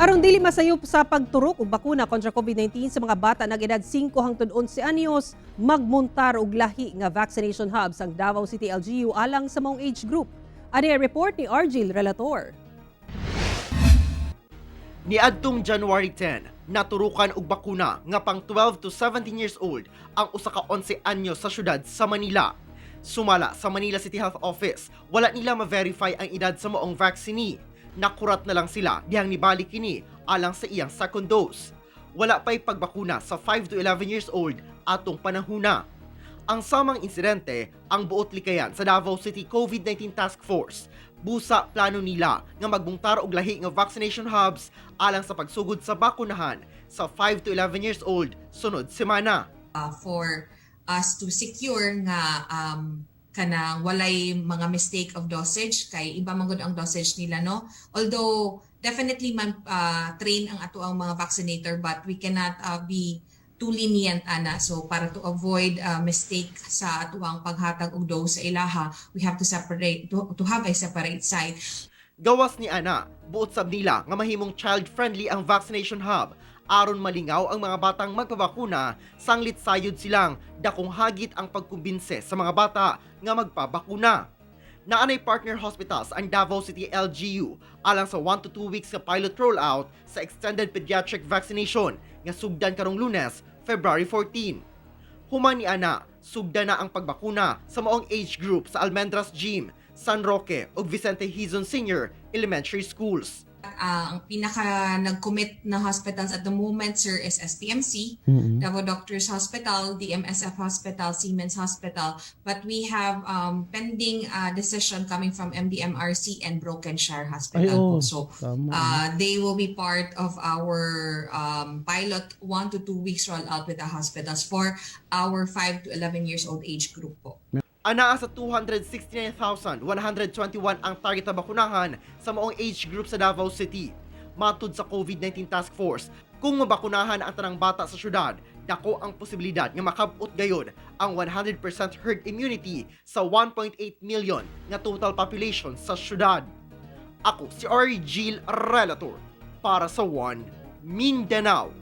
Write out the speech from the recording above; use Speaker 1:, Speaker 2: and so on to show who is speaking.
Speaker 1: Aron dili masayop sa pagturok og bakuna kontra COVID-19 sa mga bata nag edad 5 hangtod 11 anyos, magmuntar og lahi nga vaccination hubs ang Davao City LGU alang sa maong age group. Ani report ni Argil Relator.
Speaker 2: Niadtong January 10, naturukan og bakuna nga pang 12 to 17 years old ang usa ka 11 anyos sa syudad sa Manila. Sumala sa Manila City Health Office, wala nila ma-verify ang edad sa maong vaccine. Nakurat na lang sila dihang nibalik kini alang sa iyang second dose. Wala pa'y pagbakuna sa 5 to 11 years old atong panahuna. Ang samang insidente ang buot likayan sa Davao City COVID-19 Task Force. Busa plano nila nga magbungtar og lahi nga vaccination hubs alang sa pagsugod sa bakunahan sa 5 to 11 years old sunod semana.
Speaker 3: For us to secure nga kanang walay mga mistake of dosage kay iba man gud ang dosage nila, no, although definitely man train ang ato ang mga vaccinator, but we cannot be too lenient ana. So para to avoid mistake sa ato ang paghatag og dose sa ilaha, we have to separate to have a separate site.
Speaker 2: Gawas ni ana, buot sab nila nga mahimong child-friendly ang vaccination hub aron malingaw ang mga batang magpabakuna, sanglit sayod silang dakong hagit ang pagkumbinse sa mga bata nga magpabakuna. Naanay partner hospitals ang Davao City LGU alang sa 1 to 2 weeks nga pilot rollout sa extended pediatric vaccination nga sugdan karong Lunes, February 14. Human ni ana, sugdan na ang pagbakuna sa maong age group sa Almendras Gym, San Roque ug Vicente Hizon Senior Elementary Schools.
Speaker 3: Ang pinaka nag-commit na hospitals at the moment, sir, is SPMC, Davao Doctors Hospital, DMSF Hospital, Siemens Hospital. But we have pending decision coming from MDMRC and Brokenshire Hospital. So they will be part of our pilot 1 to 2 weeks rollout with the hospitals for our 5 to 11 years old age group po.
Speaker 2: Anaa sa 269,121 ang target na bakunahan sa maong age group sa Davao City. Matud sa COVID-19 Task Force, kung mabakunahan ang tanang bata sa syudad, dako ang posibilidad nga makabot gayod ang 100% herd immunity sa 1.8 million nga total population sa syudad. Ako si Argil Relator para sa One Mindanao.